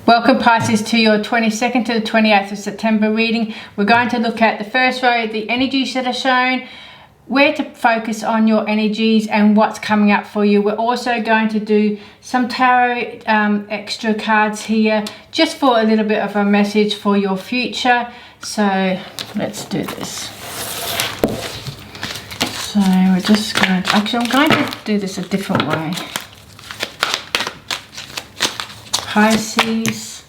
Welcome Pisces to your 22nd to the 28th of September reading. We're going to look at the first row, the energies that are shown, where to focus on your energies and what's coming up for you. We're also going to do some tarot extra cards here just for a little bit of a message for your future. So let's do this. So we're just going to, actually I'm going to do this a different way. Pisces.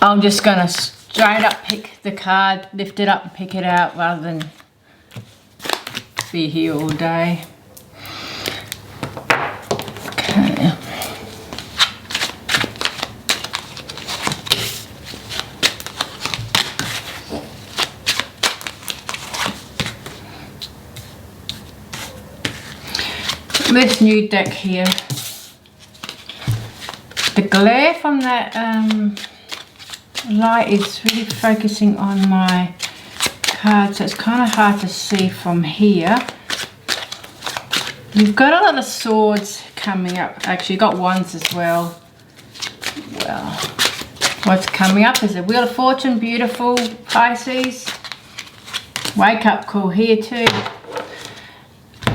I'm just going to straight up pick the card, lift it up and pick it out rather than be here all day. Okay. This new deck here, the glare from that light is really focusing on my card, so it's kind of hard to see from here. You've got a lot of swords coming up. Actually, you've got wands as well. Well, what's coming up is the Wheel of Fortune. Beautiful, Pisces. Wake up call here too.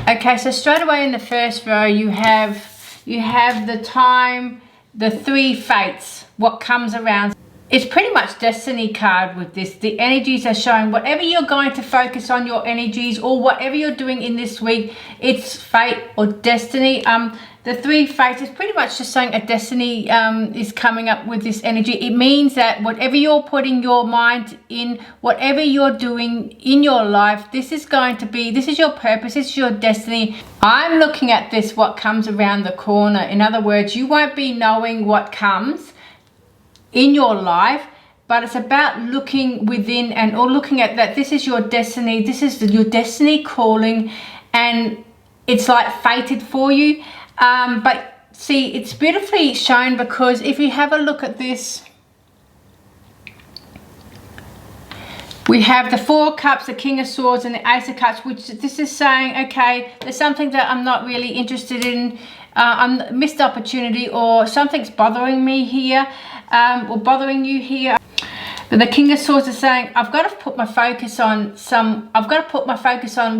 Okay, so straight away in the first row you have the time, the three fates, what comes around. It's pretty much destiny card with this. The energies are showing whatever you're going to focus on, your energies, or whatever you're doing in this week, it's fate or destiny. The three fates is pretty much just saying a destiny is coming up with this energy. It means that whatever you're putting your mind in, whatever you're doing in your life, this is going to be, this is your purpose, this is your destiny. I'm looking at this, what comes around the corner. In other words, you won't be knowing what comes in your life, but it's about looking within and or looking at that. This is your destiny, this is your destiny calling, and it's like fated for you. But see, it's beautifully shown because if you have a look at this, we have the Four of Cups, the King of Swords, and the Ace of Cups, which this is saying, okay, there's something that I'm not really interested in, missed opportunity, or something's bothering me here, or bothering you here. But the King of Swords is saying, I've got to put my focus on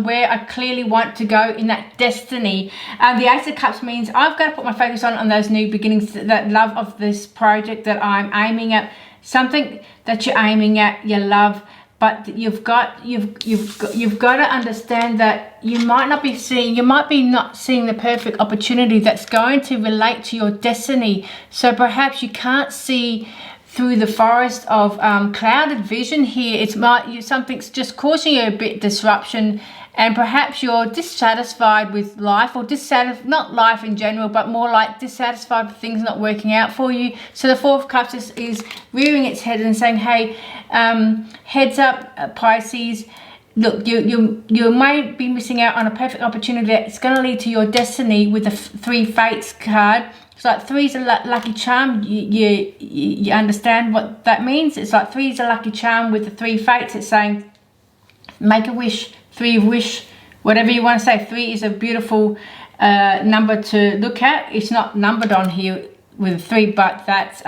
where I clearly want to go in that destiny. The Ace of Cups means I've got to put my focus on those new beginnings, that love of this project that I'm aiming at, something that you're aiming at, your love. But you've got to understand that you might not be seeing the perfect opportunity that's going to relate to your destiny. So perhaps you can't see through the forest of clouded vision here. Something's just causing you a bit disruption, and perhaps you're dissatisfied with life, or not life in general, but more like dissatisfied with things not working out for you. So the Four of Cups is rearing its head and saying, hey, heads up, Pisces. Look, you may be missing out on a perfect opportunity that's going to lead to your destiny with the Three Fates card. It's like three's a lucky charm. You understand what that means? It's like three's a lucky charm with the Three Fates. It's saying make a wish, three wish, whatever you want to say. Three is a beautiful number to look at. It's not numbered on here with three, but that's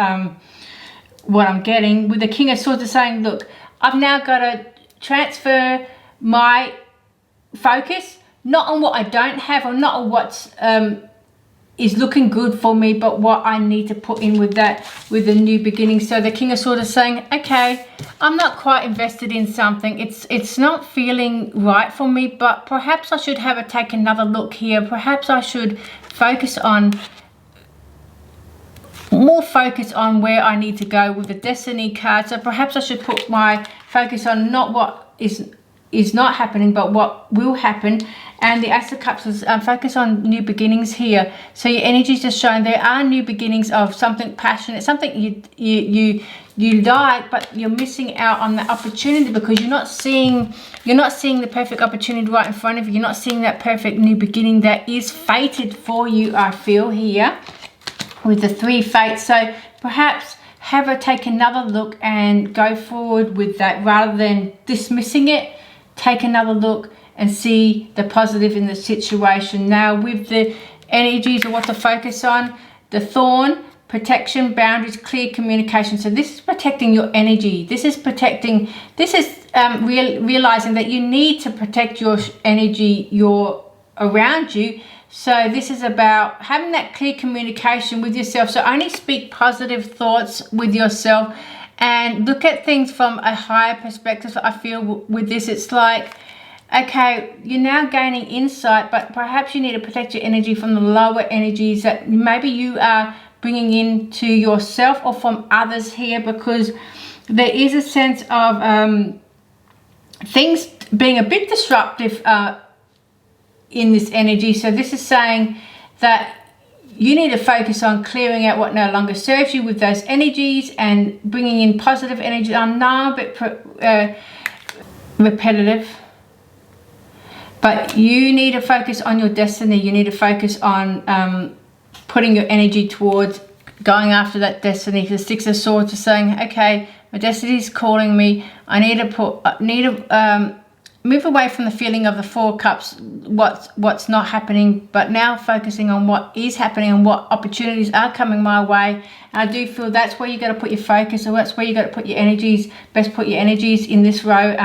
what I'm getting. With the King of Swords is saying, look, I've now got to transfer my focus not on what I don't have, or not on what's is looking good for me, but what I need to put in with that, with the new beginning. So the King of Swords is saying, okay, I'm not quite invested in something. It's not feeling right for me, but perhaps I should take another look here. Perhaps I should focus on where I need to go with the Destiny card. So perhaps I should put my focus on not what is not happening, but what will happen. And the Ace of Cups is focus on new beginnings here. So your energy is just showing there are new beginnings of something passionate, something you like, but you're missing out on the opportunity because you're not seeing the perfect opportunity right in front of you. You're not seeing that perfect new beginning that is fated for you, I feel here with the Three Fates. So perhaps take another look and go forward with that rather than dismissing it. Take another look and see the positive in the situation. Now with the energies of what to focus on, the thorn, protection, boundaries, clear communication. So this is protecting your energy. This is realizing that you need to protect your energy, around you. So this is about having that clear communication with yourself. So only speak positive thoughts with yourself and look at things from a higher perspective. I feel with this, it's like, okay, you're now gaining insight, but perhaps you need to protect your energy from the lower energies that maybe you are bringing into yourself or from others here, because there is a sense of things being a bit disruptive in this energy. So this is saying that you need to focus on clearing out what no longer serves you with those energies and bringing in positive energy. I'm now a bit repetitive, but you need to focus on your destiny. You need to focus on putting your energy towards going after that destiny. The Six of Swords is saying, okay, my destiny is calling me. I need to move away from the feeling of the Four Cups, what's not happening, but now focusing on what is happening and what opportunities are coming my way. And I do feel that's where you got to put your focus, or that's where you got to put your energies. Best put your energies in this row.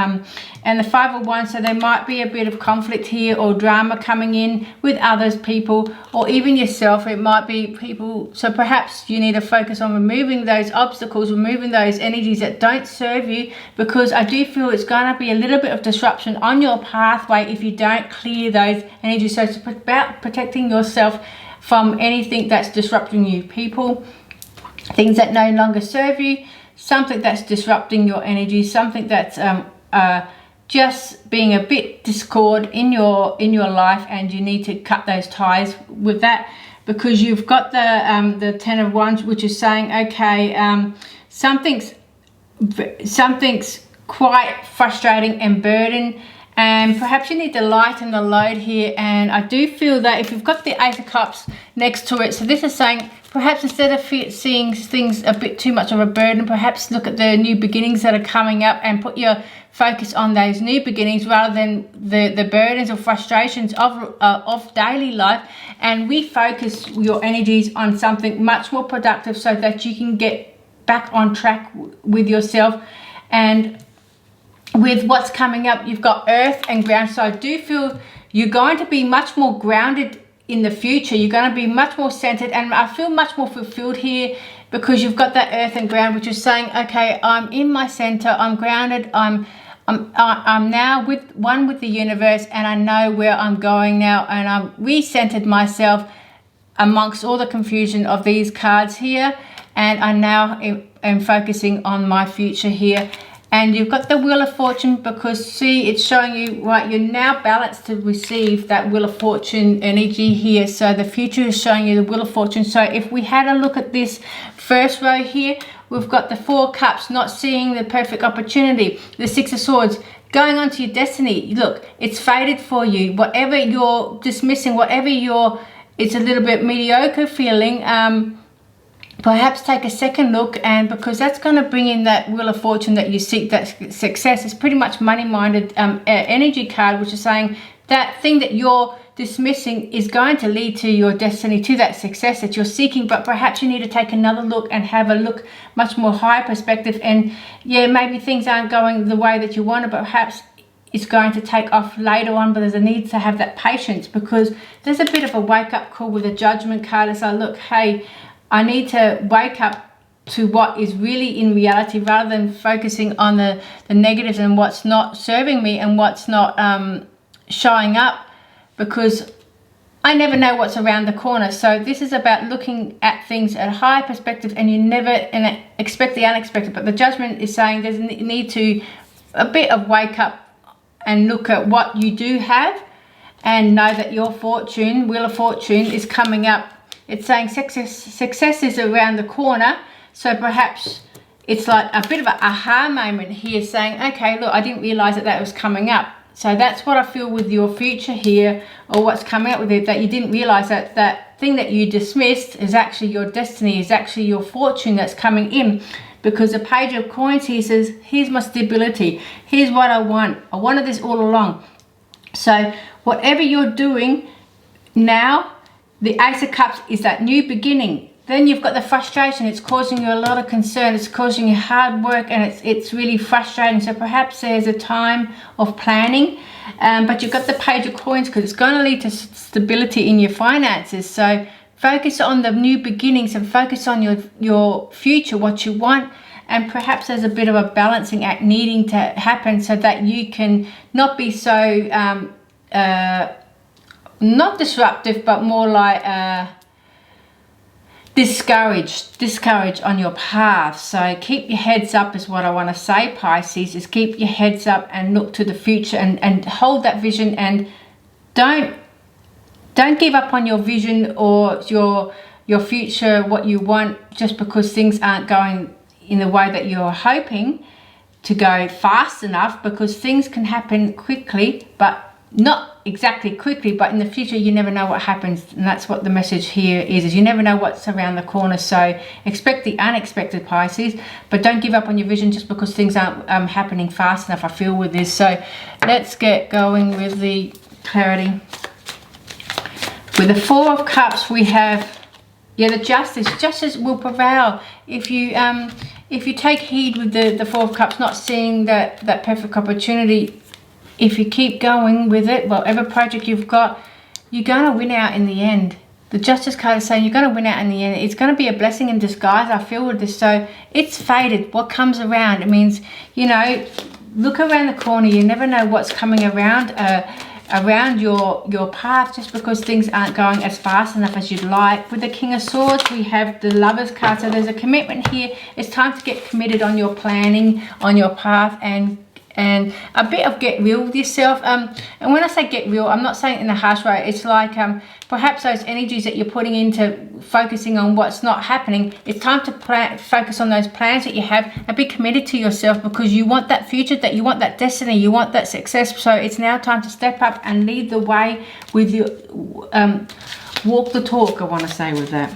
And the Five of Wands, so there might be a bit of conflict here or drama coming in with others, people, or even yourself. It might be people. So perhaps you need to focus on removing those obstacles, removing those energies that don't serve you, because I do feel it's going to be a little bit of disruption on your pathway if you don't clear those energies. So it's about protecting yourself from anything that's disrupting you, people, things that no longer serve you, something that's disrupting your energy, something that's just being a bit discord in your life, and you need to cut those ties with that, because you've got the Ten of Wands, which is saying, okay, something's quite frustrating and burden, and perhaps you need to lighten the load here. And I do feel that if you've got the Ace of Cups next to it, so this is saying perhaps instead of seeing things a bit too much of a burden, perhaps look at the new beginnings that are coming up and put your focus on those new beginnings rather than the burdens or frustrations of daily life, and refocus your energies on something much more productive so that you can get back on track with yourself. And with what's coming up, you've got Earth and ground. So I do feel you're going to be much more grounded in the future. You're going to be much more centered, and I feel much more fulfilled here because you've got that Earth and ground, which is saying, okay, I'm in my center, I'm grounded, I'm now with the universe, and I know where I'm going now, and I'm recentered myself amongst all the confusion of these cards here, and I now am focusing on my future here. And you've got the Wheel of Fortune, because see, it's showing you, right, you're now balanced to receive that Wheel of Fortune energy here. So the future is showing you the Wheel of Fortune. So if we had a look at this first row here, we've got the Four Cups, not seeing the perfect opportunity. The Six of Swords, going on to your destiny. Look, it's fated for you. Whatever you're dismissing, it's a little bit mediocre feeling, perhaps take a second look, and because that's going to bring in that Wheel of Fortune that you seek, that success. It's pretty much money-minded energy card, which is saying that thing that you're dismissing is going to lead to your destiny, to that success that you're seeking. But perhaps you need to take another look and have a look much more higher perspective. And yeah, maybe things aren't going the way that you want it, but perhaps it's going to take off later on. But there's a need to have that patience, because there's a bit of a wake-up call with the Judgment card. It's like, look, hey, I need to wake up to what is really in reality, rather than focusing on the negatives and what's not serving me and what's not showing up, because I never know what's around the corner. So this is about looking at things at a higher perspective, and you never expect the unexpected. But the Judgment is saying there's a need to a bit of wake up and look at what you do have, and know that your fortune, Wheel of Fortune, is coming up. It's saying success is around the corner. So perhaps it's like a bit of an aha moment here, saying, okay, look, I didn't realize that was coming up. So that's what I feel with your future here, or what's coming up with it, that you didn't realize that that thing that you dismissed is actually your destiny, is actually your fortune that's coming in. Because the Page of Coins here says, here's my stability, here's what I want. I wanted this all along. So whatever you're doing now, the Ace of Cups is that new beginning. then you've got the frustration. It's causing you a lot of concern. It's causing you hard work, and it's really frustrating. So perhaps there's a time of planning, but you've got the Page of Coins because it's going to lead to stability in your finances. So focus on the new beginnings and focus on your future, what you want. And perhaps there's a bit of a balancing act needing to happen so that you can not be so, not disruptive, but more like discouraged on your path. So keep your heads up is what I want to say, Pisces, is keep your heads up and look to the future and hold that vision, and don't give up on your vision or your future, what you want, just because things aren't going in the way that you're hoping to go fast enough, because things can happen quickly, but not exactly quickly, but in the future you never know what happens. And that's what the message here is you never know what's around the corner. So expect the unexpected, Pisces, but don't give up on your vision just because things aren't happening fast enough, I feel, with this. So let's get going with the clarity. With the Four of Cups, we have the justice will prevail if you take heed with the Four of Cups, not seeing that perfect opportunity. If you keep going with it, whatever project you've got, you're going to win out in the end. The Justice card is saying you're going to win out in the end. It's going to be a blessing in disguise, I feel, with this. So it's fated. What comes around, it means, you know, look around the corner. You never know what's coming around your path, just because things aren't going as fast enough as you'd like. With the King of Swords, we have the Lovers card. So there's a commitment here. It's time to get committed on your planning, on your path, and a bit of get real with yourself. And when I say get real, I'm not saying it in a harsh way. It's like perhaps those energies that you're putting into focusing on what's not happening, it's time to focus on those plans that you have and be committed to yourself, because you want that future, that you want that destiny, you want that success. So it's now time to step up and lead the way with your walk the talk, I want to say, with that.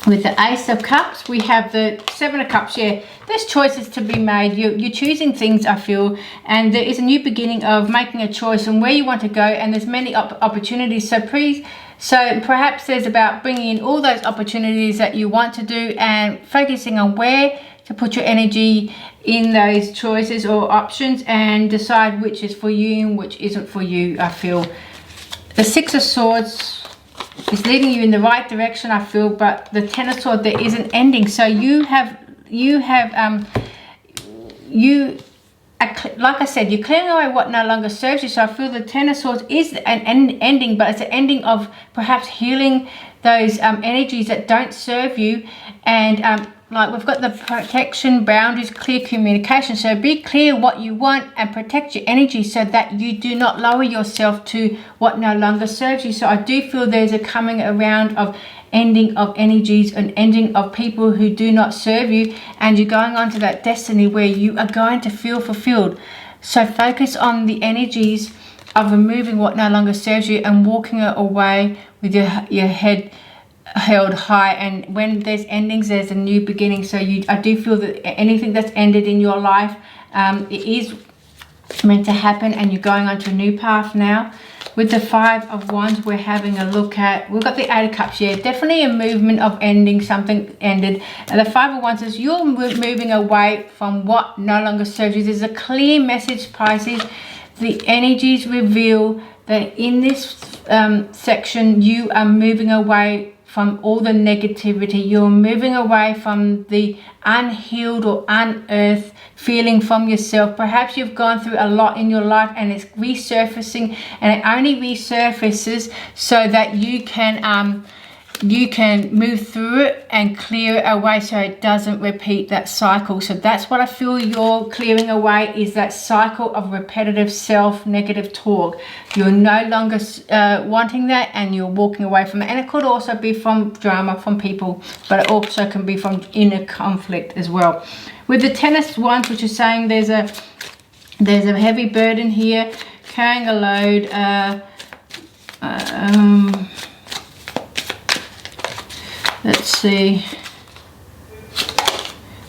With the Ace of Cups, we have the Seven of Cups. There's choices to be made. You're choosing things, I feel, and there is a new beginning of making a choice on where you want to go, and there's many opportunities. So perhaps there's about bringing in all those opportunities that you want to do and focusing on where to put your energy in those choices or options, and decide which is for you and which isn't for you, I feel. The Six of Swords is leading you in the right direction, I feel, but the Ten of Swords, there is an ending. So like I said, you're clearing away what no longer serves you. So I feel the Ten of Swords is an ending, but it's an ending of perhaps healing those energies that don't serve you. And like we've got the protection, boundaries, clear communication. So be clear what you want and protect your energy so that you do not lower yourself to what no longer serves you. So I do feel there's a coming around of ending of energies, an ending of people who do not serve you, and you're going on to that destiny where you are going to feel fulfilled. So focus on the energies of removing what no longer serves you and walking away with your head held high. And when there's endings, there's a new beginning. So I do feel that anything that's ended in your life, it is meant to happen, and you're going on to a new path now. With the Five of Wands, we're having a look at, we've got the Eight of Cups. Definitely a movement of ending, something ended. And the Five of Wands is you're moving away from what no longer serves you. There's a clear message, Pisces. The energies reveal that in this section, you are moving away from all the negativity. You're moving away from the unhealed or unearthed feeling from yourself. Perhaps you've gone through a lot in your life and it's resurfacing, and it only resurfaces so that you can move through it and clear it away so it doesn't repeat that cycle. So that's what I feel you're clearing away, is that cycle of repetitive self-negative talk. You're no longer wanting that, and you're walking away from it. And it could also be from drama, from people, but it also can be from inner conflict as well. With the Ten of Wands, which is saying there's a heavy burden here, carrying a load. Let's see.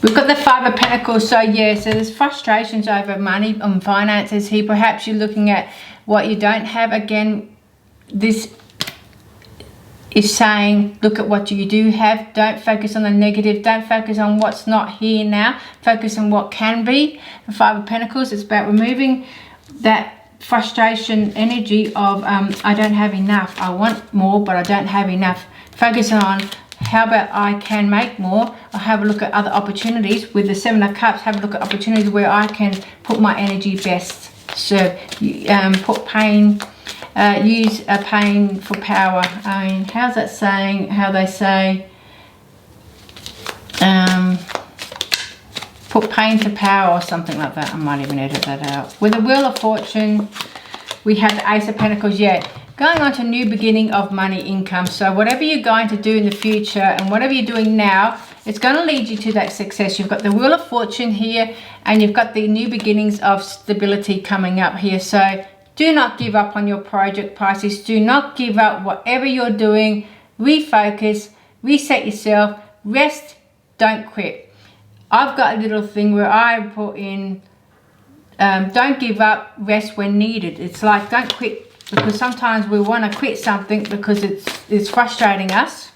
We've got the Five of Pentacles. So so there's frustrations over money and finances here. Perhaps you're looking at what you don't have. Again, this is saying, look at what you do have. Don't focus on the negative. Don't focus on what's not here now. Focus on what can be. The Five of Pentacles is about removing that frustration energy of I don't have enough. I want more, but I don't have enough. Focus on how about I can make more, or have a look at other opportunities. With the Seven of Cups, have a look at opportunities where I can put my energy best. So put pain, use a pain for power. I mean, how's that saying? How they say, put pain to power or something like that. I might even edit that out. With the Wheel of Fortune, we have the Ace of Pentacles. Yeah, going on to new beginning of money, income. So whatever you're going to do in the future and whatever you're doing now, it's going to lead you to that success. You've got the Wheel of Fortune here, and you've got the new beginnings of stability coming up here. So do not give up on your project, Pisces. Do not give up whatever you're doing. Refocus, reset yourself, rest, don't quit. I've got a little thing where I put in, don't give up, rest when needed. It's like, don't quit, because sometimes we want to quit something because it's frustrating us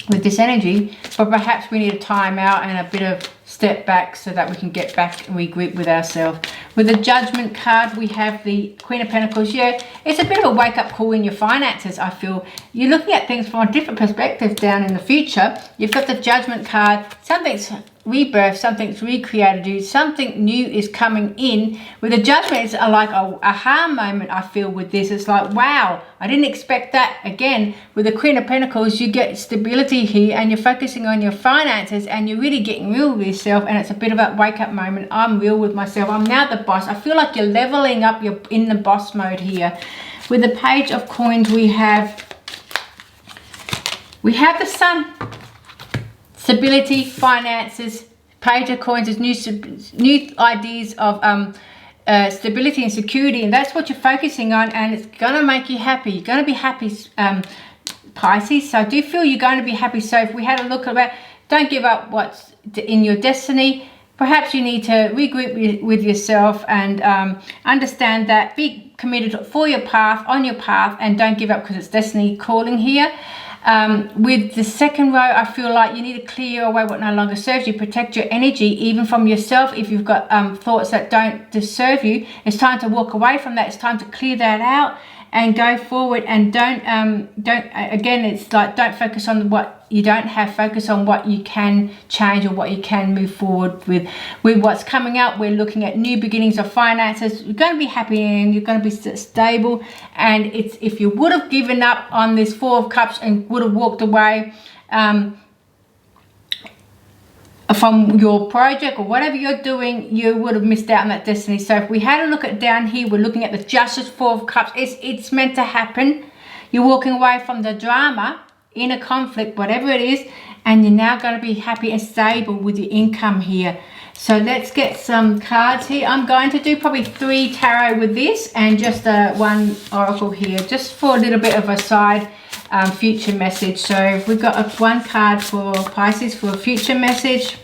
with this energy, but perhaps we need a time out and a bit of step back so that we can get back and regroup with ourselves. With the Judgment card, we have the Queen of Pentacles. Yeah, it's a bit of a wake-up call in your finances, I feel. You're looking at things from a different perspective down in the future. You've got the Judgment card. Something's rebirth, something's recreated, something new is coming in. With the Judgment, it's like a aha moment, I feel, with this. It's like, wow, I didn't expect that. Again, with the Queen of Pentacles, you get stability here, and you're focusing on your finances, and you're really getting real with yourself, and it's a bit of a wake-up moment. I'm real with myself. I'm now the boss. I feel like you're leveling up. You're in the boss mode here. With the Page of Coins, we have the Sun. Stability, finances. Page of Coins is new ideas of stability and security, and that's what you're focusing on, and it's going to make you happy. You're going to be happy, Pisces. So I do feel you're going to be happy. So if we had a look about, don't give up what's in your destiny. Perhaps you need to regroup with yourself and understand that. Be committed for your path, on your path, and don't give up, because it's destiny calling here. With the second row, I feel like you need to clear away what no longer serves you. Protect your energy, even from yourself. If you've got thoughts that don't serve you, it's time to walk away from that. It's time to clear that out and go forward. And don't again, it's like, don't focus on what you don't have. Focus on what you can change or what you can move forward with what's coming up. We're looking at new beginnings of finances. You're going to be happy and you're going to be stable. And it's, if you would have given up on this Four of Cups and would have walked away from your project or whatever you're doing, you would have missed out on that destiny. So if we had a look at down here, we're looking at the Justice, Four of Cups. It's meant to happen. You're walking away from the drama, inner conflict, whatever it is, and you're now going to be happy and stable with your income here. So let's get some cards here. I'm going to do probably 3 tarot with this and just one oracle here, just for a little bit of a side future message. So if we've got one card for Pisces for a future message,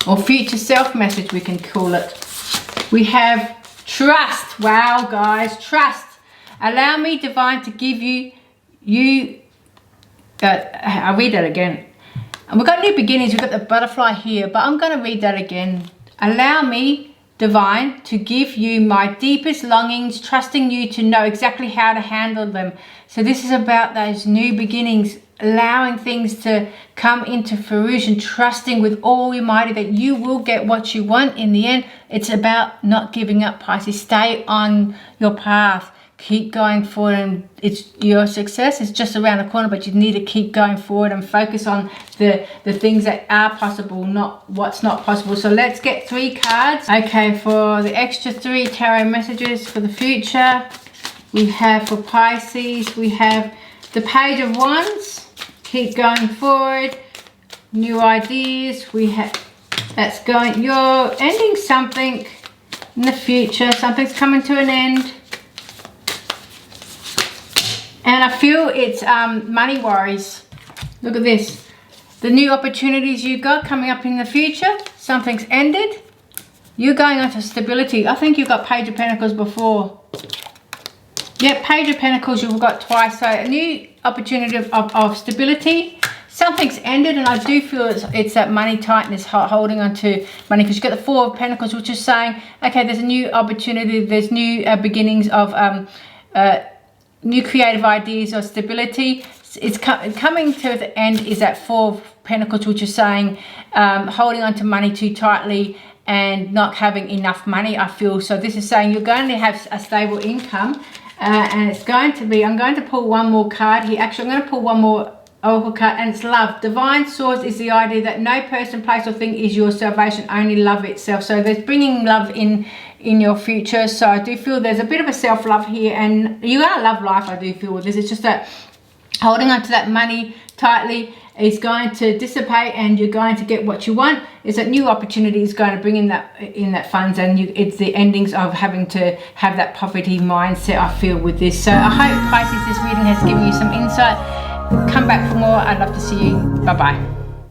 or future self message, we can call it. We have trust. Wow, guys, trust. Allow me, divine, to give you I'll read that again. And we've got new beginnings. We've got the butterfly here, but I'm going to read that again. Allow me, divine, to give you my deepest longings, trusting you to know exactly how to handle them. So this is about those new beginnings, allowing things to come into fruition, trusting with all your might that you will get what you want in the end. It's about not giving up, Pisces. Stay on your path. Keep going forward, and it's your success is just around the corner, but you need to keep going forward and focus on the things that are possible, not what's not possible. So let's get 3 cards. Okay, for the extra 3 tarot messages for the future, we have for Pisces, we have the Page of Wands. Keep going forward, new ideas. We have that's going, you're ending something in the future, something's coming to an end. And I feel it's money worries. Look at this. The new opportunities you got coming up in the future, something's ended. You're going on to stability. I think you've got Page of Pentacles before. Yep, Page of Pentacles you've got twice. So new opportunity of stability. Something's ended, and I do feel it's that money tightness, holding on to money, because you've got the Four of Pentacles, which is saying, okay, there's a new opportunity, there's new beginnings of new creative ideas or stability. It's coming to the end is that Four of Pentacles, which is saying holding on to money too tightly and not having enough money, I feel. So this is saying you're going to have a stable income, and it's going to be, I'm going to pull one more card here. Actually, I'm going to pull one more Oracle card, and it's love. Divine source is the idea that no person, place or thing is your salvation, only love itself. So there's bringing love in your future. So I do feel there's a bit of a self-love here, and you're going to love life. I do feel with this. It's just that holding on to that money tightly is going to dissipate, and you're going to get what you want. Is that new opportunity is going to bring in that funds, and it's the endings of having to have that poverty mindset, I feel, with this. So I hope, Pisces, this reading has given you some insight. Come back for more. I'd love to see you. Bye bye.